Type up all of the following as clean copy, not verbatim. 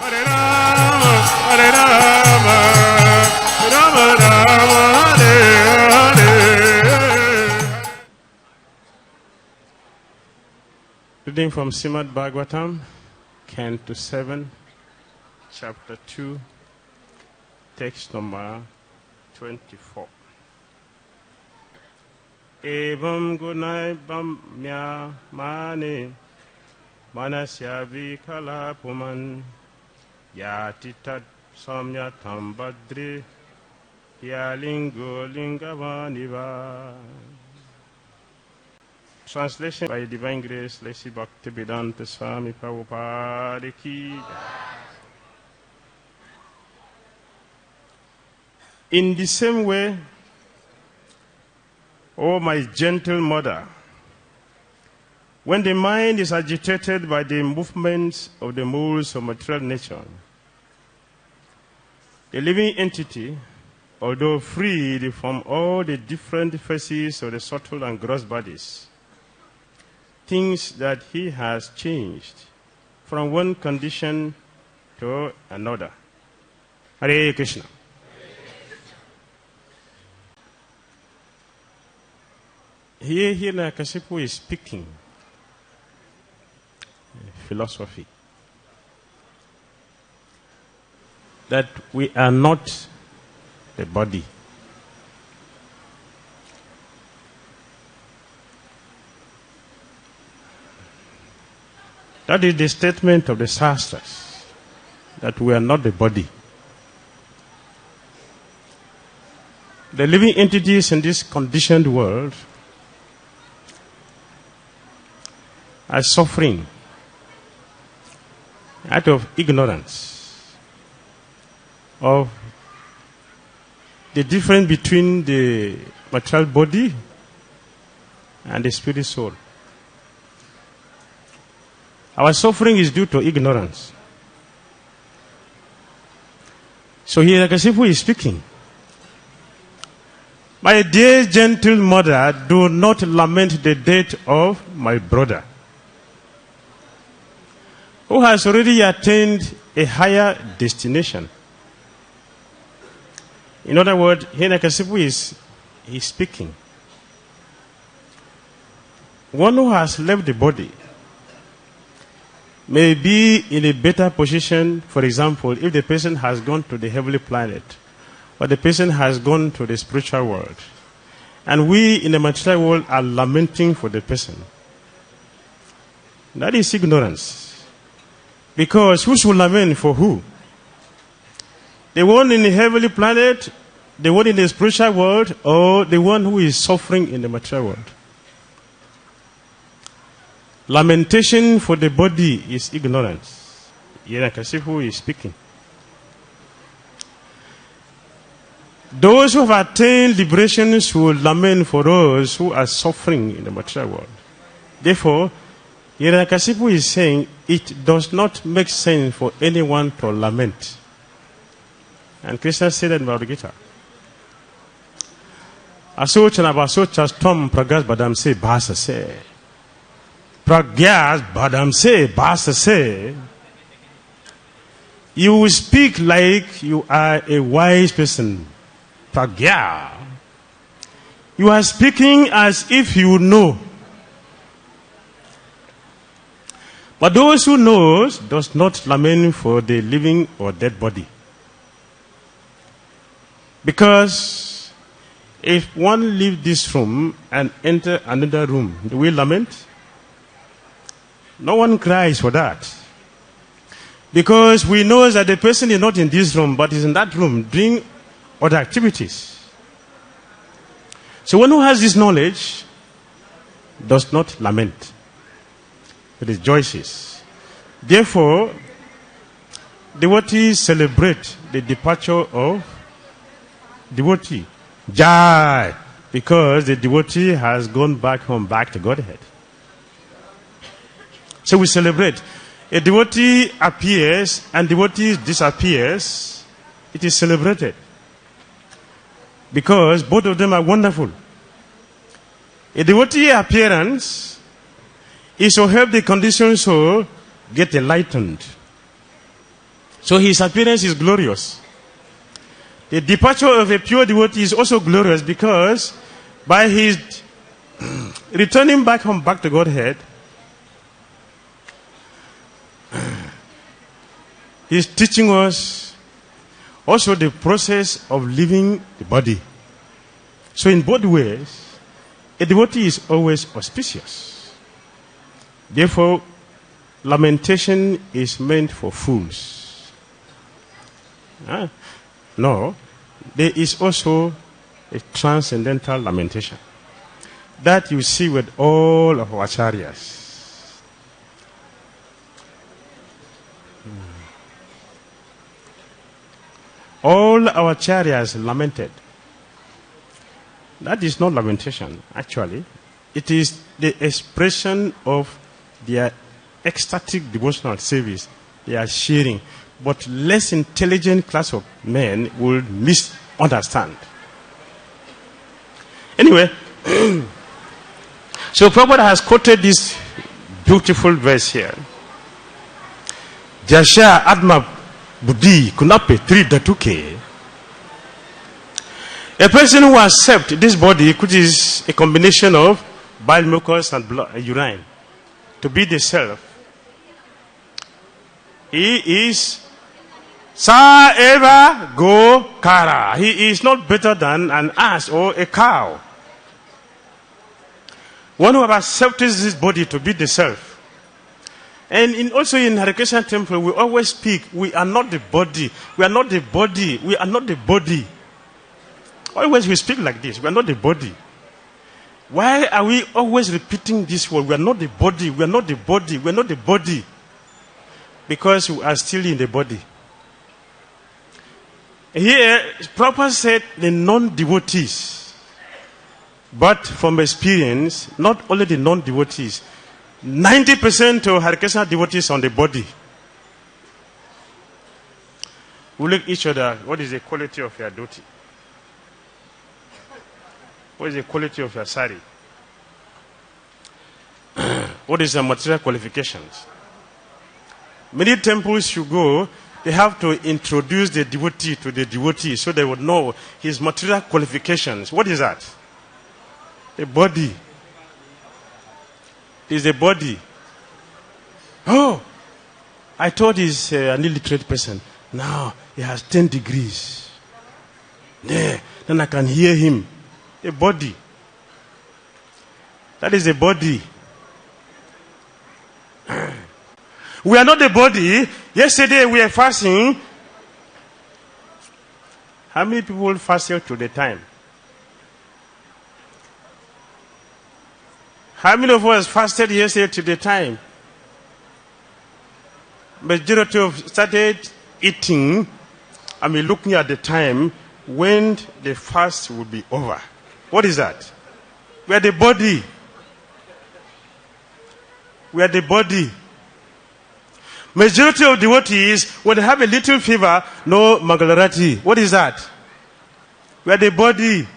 Hare Rama, Hare Rama, Rama Rama, Hare Hare. Reading from Srimad Bhagavatam, Canto 7, Chapter 2, Text number 24. Evam gunai bamya mane manasya vikala puman yati tat samya tambadri yalingo lingavaniva. Translation by Divine Grace, Lesi Bhakti Vedanta Swami Prabhupada ki. In the same way, O my gentle mother, when the mind is agitated by the movements of the moles of material nature, the living entity, although freed from all the different phases of the subtle and gross bodies, thinks that he has changed from one condition to another. Hare Krishna. Here ISKCON is speaking philosophy that we are not the body. That is the statement of the Shastras, that we are not the body. The living entities in this conditioned world are suffering out of ignorance of the difference between the material body and the spirit soul. Our suffering is due to ignorance. So here ISKCON is speaking. My dear gentle mother, do not lament the death of my brother, who has already attained a higher destination. In other words, here ISKCON is speaking. One who has left the body may be in a better position. For example, if the person has gone to the heavenly planet, or the person has gone to the spiritual world, and we in the material world are lamenting for the person. That is ignorance. Because who should lament for who? The one in the heavenly planet, the one in the spiritual world, or the one who is suffering in the material world? Lamentation for the body is ignorance. ISKCON is speaking. Those who have attained liberation should lament for those who are suffering in the material world. Therefore, ISKCON is saying it does not make sense for anyone to lament. And Krishna said that in Bhagavad Gita. Asocana basocha tom pragas badam se bhasa se. Pragyas badam se bhasa se. You will speak like you are a wise person. Pragya. You are speaking as if you know. But those who knows does not lament for the living or dead body. Because if one leave this room and enter another room, do we lament? No one cries for that. Because we know that the person is not in this room, but is in that room doing other activities. So one who has this knowledge does not lament. It rejoices. Therefore, devotees celebrate the departure of devotee. Jai! Because the devotee has gone back home, back to Godhead. So we celebrate. A devotee appears and devotee disappears. It is celebrated. Because both of them are wonderful. A devotee appearance is to help the conditioned soul get enlightened. So his appearance is glorious. The departure of a pure devotee is also glorious because by his returning back to Godhead, he's teaching us also the process of leaving the body. So in both ways, a devotee is always auspicious. Therefore, lamentation is meant for fools. No, there is also a transcendental lamentation that you see with all of our acharyas. All our acharyas lamented. That is not lamentation, actually. It is the expression of their ecstatic devotional service they are sharing. But less intelligent class of men will misunderstand. Anyway, so Prabhupada has quoted this beautiful verse here. Jasha Atma Buddhi Kunape Tri Datuke. A person who accepts this body, which is a combination of bile, mucus, and blood, urine, to be the self, he is Sa Eva Go Kara. He is not better than an ass or a cow. One who accepts this body to be the self. And also in Hare Krishna temple, we always speak, we are not the body. We are not the body. We are not the body. Always we speak like this. We are not the body. Why are we always repeating this word? We are not the body. We are not the body. We are not the body. Because we are still in the body. Here, Prabhupada said the non-devotees. But from experience, not only the non-devotees, 90% of Hare Krishna devotees on the body. We look at each other. What is the quality of your dhoti? What is the quality of your sari? What is the material qualifications? Many temples you go, they have to introduce the devotee to the devotee so they would know his material qualifications. What is that? The body. It is the body. Oh, I thought he's an illiterate person. Now he has 10 degrees. There, then I can hear him. The body. That is the body. We are not the body. Yesterday we were fasting. How many people fasted to the time? How many of us fasted yesterday to the time? Majority of started eating, looking at the time when the fast will be over. What is that? We are the body. We are the body. Majority of devotees, when they have a little fever, no Mangalarati. What is that? We are the body.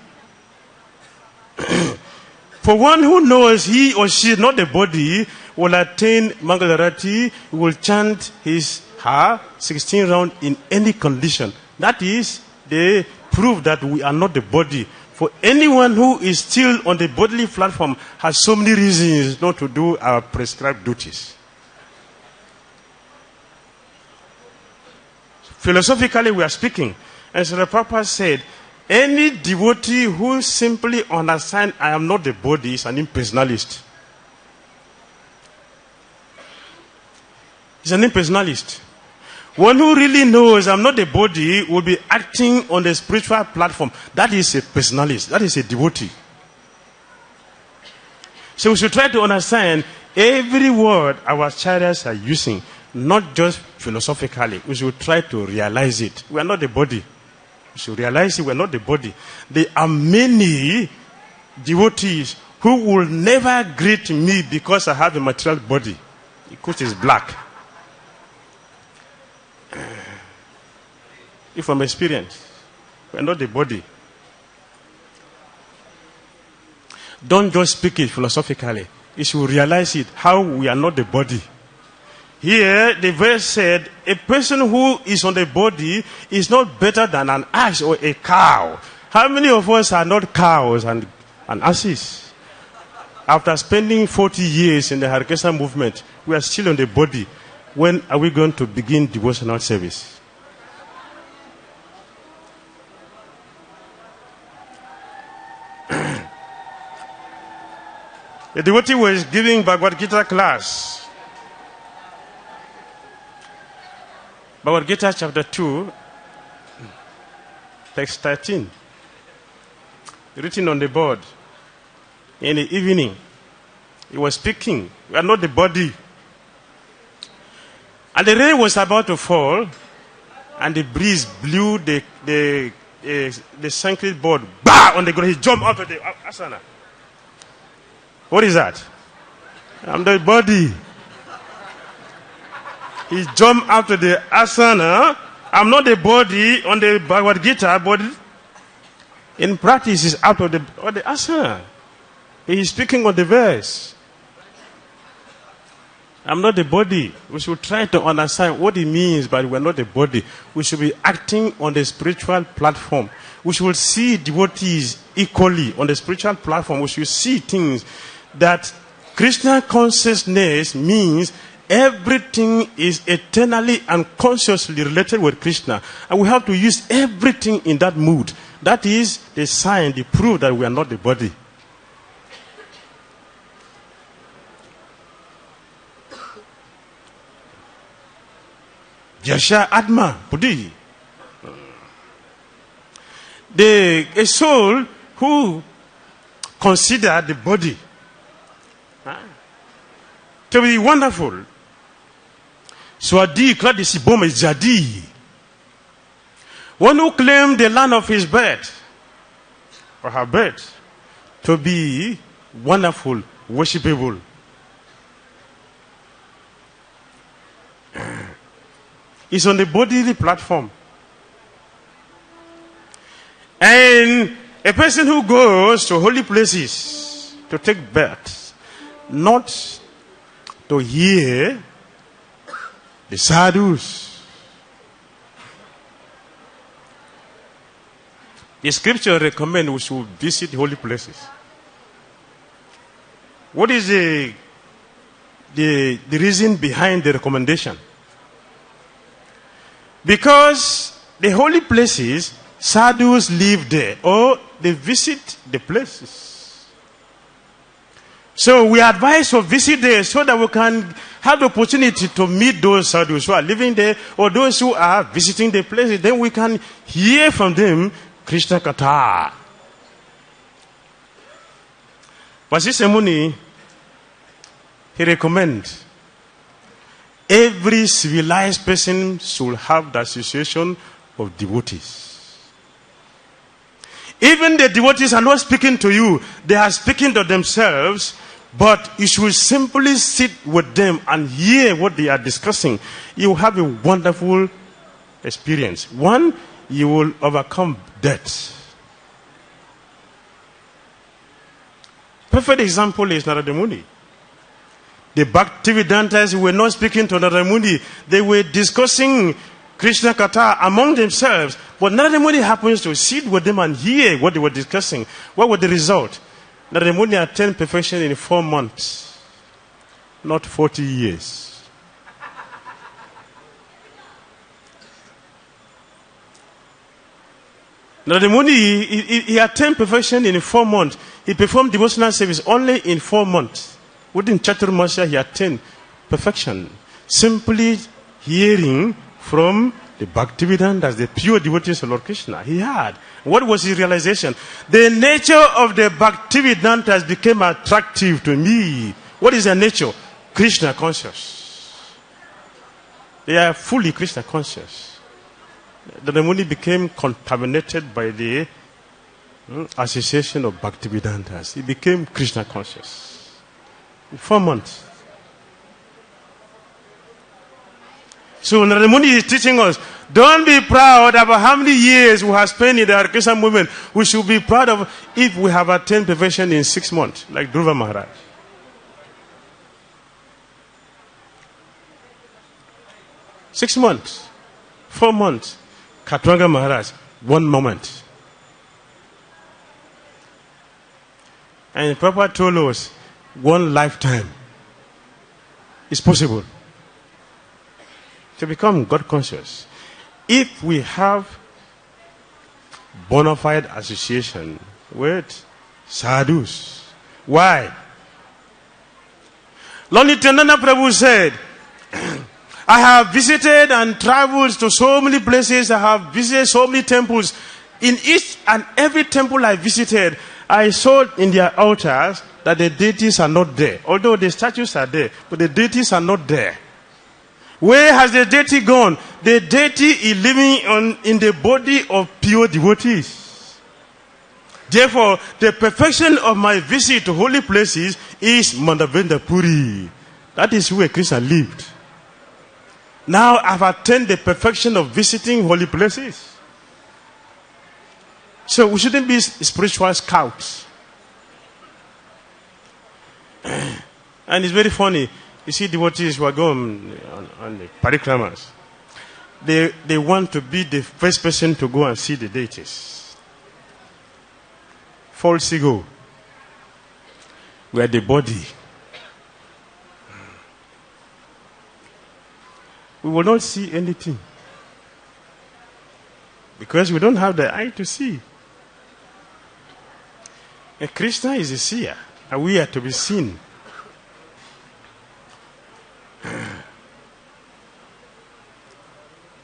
For one who knows he or she is not the body, will attain Mangalarati, will chant her 16 round in any condition. That is the proof that we are not the body. For anyone who is still on the bodily platform has so many reasons not to do our prescribed duties. Philosophically, we are speaking. And so the Prabhupada said, any devotee who simply understands I am not the body is an impersonalist. He's an impersonalist. One who really knows I'm not the body will be acting on the spiritual platform. That is a personalist. That is a devotee. So we should try to understand every word our acharyas are using, not just philosophically. We should try to realize it. We are not the body. We should realize it. We are not the body. There are many devotees who will never greet me because I have a material body, which is black. If from experience, we are not the body. Don't just speak it philosophically. You should realize it, how we are not the body. Here, the verse said, a person who is on the body is not better than an ass or a cow. How many of us are not cows and asses? After spending 40 years in the Hare Krishna movement, we are still on the body. When are we going to begin devotional service? The devotee was giving Bhagavad Gita class. Bhagavad Gita chapter 2, text 13. Written on the board. In the evening, he was speaking. We are not the body. And the rain was about to fall, and the breeze blew the Sanskrit board on the ground. He jumped out of the asana. What is that? I'm the body. He jumped out of the asana. I'm not the body on the Bhagavad Gita, but in practice, he's out of the asana. He is speaking on the verse. I'm not the body. We should try to understand what it means by we're not the body. We should be acting on the spiritual platform. We should see devotees equally on the spiritual platform. We should see things that Krishna consciousness means everything is eternally and consciously related with Krishna. And we have to use everything in that mood. That is the sign, the proof that we are not the body. Yasha Atma Buddhi. A soul who consider the body to be wonderful. Swadi Kladisi Bome Jadi. One who claimed the land of his birth or her birth to be wonderful, worshipable. It's on the bodily platform. And a person who goes to holy places to take birth, not to hear the sadhus. The scripture recommends we should visit holy places. What is the reason behind the recommendation? Because the holy places, sadhus live there, or they visit the places. So we advise to visit there so that we can have the opportunity to meet those sadhus who are living there, or those who are visiting the places. Then we can hear from them Krishna Katha. Vasishtha Muni, he recommends every civilized person should have the association of devotees. Even the devotees are not speaking to you, they are speaking to themselves, but you should simply sit with them and hear what they are discussing. You will have a wonderful experience. One, you will overcome death. Perfect example is Narada Muni. The Bhaktivedantas were not speaking to Narada Muni. They were discussing Krishna Katha among themselves. But Narada Muni happens to sit with them and hear what they were discussing. What was the result? Narada Muni attained perfection in 4 months, not 40 years. Narada Muni, he attained perfection in 4 months. He performed devotional service only in 4 months. Within Chaturmasya, he attained perfection. Simply hearing from the Bhaktivedantas, the pure devotees of Lord Krishna. He had. What was his realization? The nature of the Bhaktivedantas became attractive to me. What is their nature? Krishna conscious. They are fully Krishna conscious. The Muni became contaminated by the association of Bhaktivedantas. He became Krishna conscious. 4 months. So Narada Muni is teaching us, don't be proud about how many years we have spent in the Hare Krishna movement. We should be proud of if we have attained perfection in 6 months, like Dhruva Maharaj. 6 months, 4 months. Katwanga Maharaj, 1 moment. And Prabhupada told us, 1 lifetime is possible to become God conscious. If we have bona fide association with sadhus. Why? Lord Nityananda Prabhu said, I have visited and traveled to so many places. I have visited so many temples. In each and every temple I visited, I saw in their altars that the deities are not there. Although the statues are there, but the deities are not there. Where has the deity gone? The deity is living in the body of pure devotees. Therefore, the perfection of my visit to holy places is Mandavendra Puri. That is where Krishna lived. Now I've attained the perfection of visiting holy places. So we shouldn't be spiritual scouts. And it's very funny. You see devotees who are going on the parikramas. They want to be the first person to go and see the deities. False ego. We are the body. We will not see anything. Because we don't have the eye to see. And Krishna is a seer. And we are to be seen.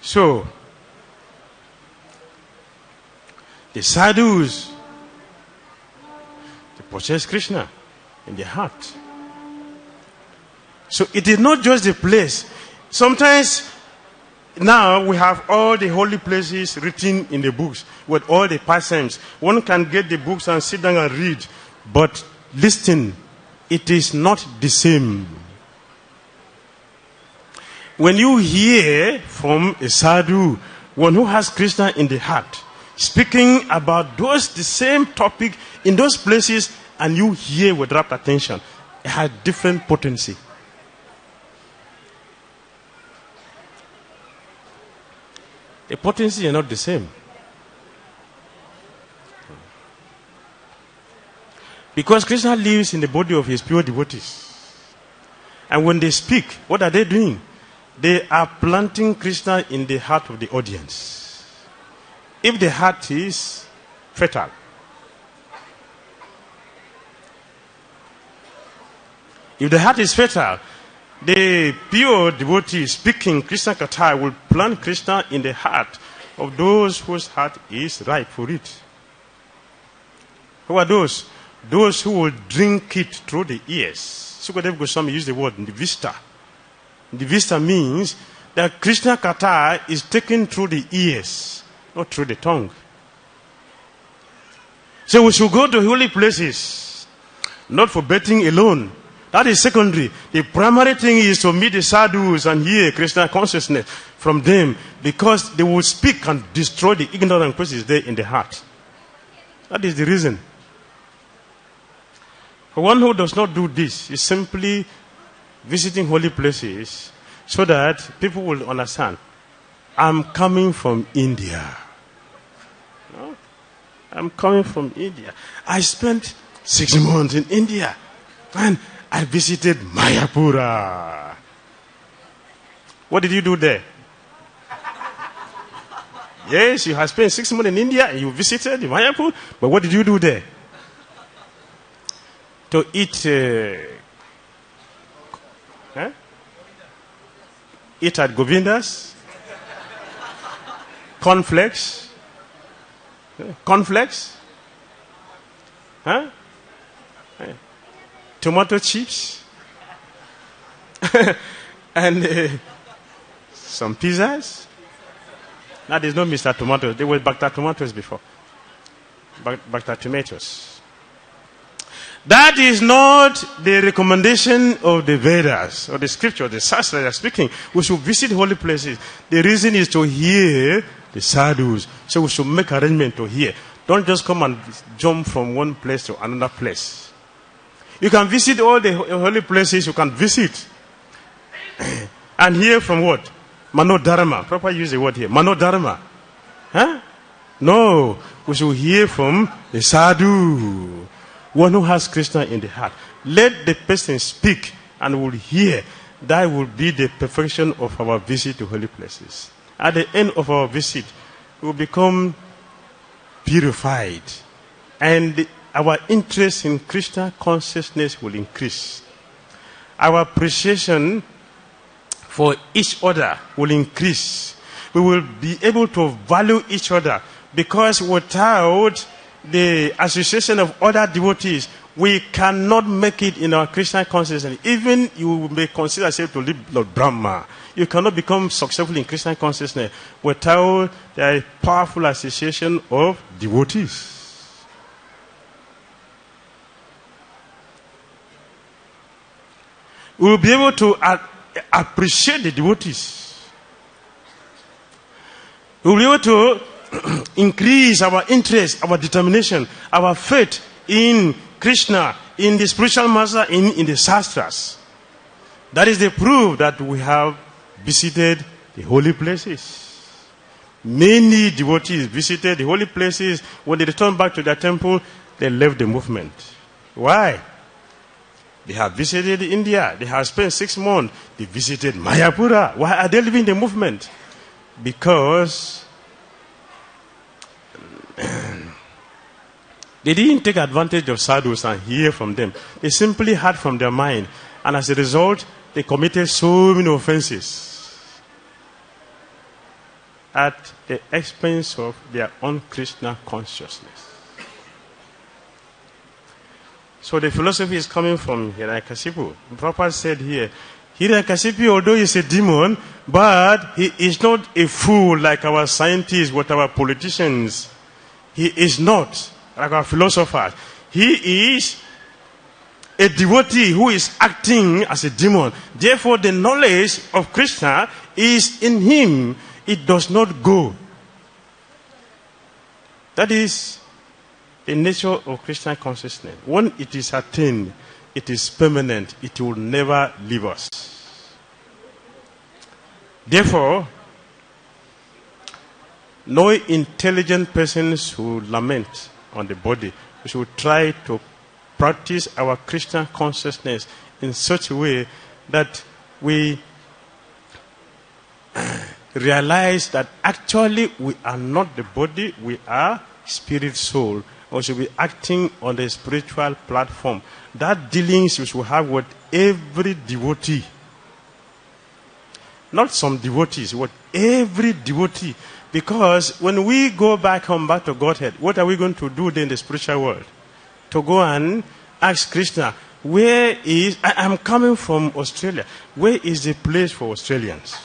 So, the sadhus, they possess Krishna in their heart. So it is not just the place. Sometimes, now we have all the holy places written in the books with all the pastimes. One can get the books and sit down and read. But listen, it is not the same. When you hear from a sadhu, one who has Krishna in the heart, speaking about the same topic in those places, and you hear with rapt attention, it has different potency. The potency are not the same. Because Krishna lives in the body of his pure devotees. And when they speak, what are they doing? They are planting Krishna in the heart of the audience. If the heart is fertile, if the heart is fertile, the pure devotee speaking Krishna Katha will plant Krishna in the heart of those whose heart is right for it. Who are those? Those who will drink it through the ears. Sukadev Goswami used the word nivista. Nivista means that Krishna Katha is taken through the ears, not through the tongue. So we should go to holy places, not for betting alone. That is secondary. The primary thing is to meet the sadhus and hear Krishna consciousness from them, because they will speak and destroy the ignorant places there in the heart. That is the reason. For one who does not do this is simply visiting holy places so that people will understand. I'm coming from India. No? I'm coming from India. I spent 6 months in India. And I visited Mayapur. What did you do there? Yes, you have spent 6 months in India and you visited Mayapur. But what did you do there? To eat eat at Govinda's, cornflakes, tomato chips, and some pizzas. That is not Mr. Tomatoes. They were Bhakti tomatoes before. Bhakti tomatoes. That is not the recommendation of the Vedas or the scripture, the Shastra they are speaking. We should visit holy places. The reason is to hear the sadhus. So we should make arrangement to hear. Don't just come and jump from one place to another place. You can visit all the holy places you can visit. And hear from what? Manodharma. Proper use the word here. Manodharma. Huh? No. We should hear from the sadhu. One who has Krishna in the heart. Let the person speak and we'll hear. That will be the perfection of our visit to holy places. At the end of our visit, we will become purified. And our interest in Krishna consciousness will increase. Our appreciation for each other will increase. We will be able to value each other, because without the association of other devotees, we cannot make it in our Krishna consciousness. Even you may consider yourself to live Lord Brahma, you cannot become successful in Krishna consciousness without the powerful association of devotees. We will be able to appreciate the devotees. We will be able to increase our interest, our determination, our faith in Krishna, in the spiritual master, in the Shastras. That is the proof that we have visited the holy places. Many devotees visited the holy places. When they returned back to their temple, they left the movement. Why? They have visited India. They have spent 6 months. They visited Mayapur. Why are they leaving the movement? Because they didn't take advantage of sadhus and hear from them. They simply heard from their mind. And as a result, they committed so many offenses at the expense of their own Krishna consciousness. So the philosophy is coming from Hiranyakasipu. Prabhupada said here, Hiranyakasipu, although he's a demon, but he is not a fool like our scientists, what our politicians. He is not like our philosophers. He is a devotee who is acting as a demon. Therefore, the knowledge of Krishna is in him. It does not go. That is the nature of Krishna consciousness. When it is attained, it is permanent. It will never leave us. Therefore, no intelligent persons who lament on the body, we should try to practice our Krishna consciousness in such a way that we realize that actually we are not the body, we are spirit, soul. We should be acting on the spiritual platform. That dealings we should have with every devotee. Not some devotees, with every devotee. Because when we go back home, back to Godhead, what are we going to do then in the spiritual world? To go and ask Krishna, where is, I'm coming from Australia, where is the place for Australians?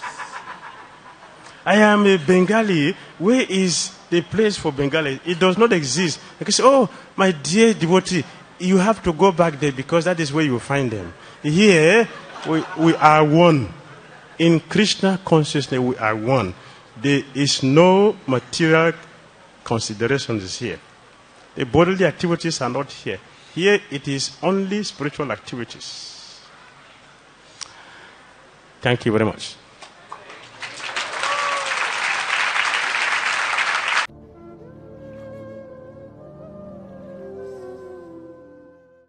I am a Bengali, where is the place for Bengali? It does not exist. I can say, oh, my dear devotee, you have to go back there because that is where you will find them. Here, we are one. In Krishna consciousness, we are one. There is no material considerations here. The bodily activities are not here. Here it is only spiritual activities. Thank you very much.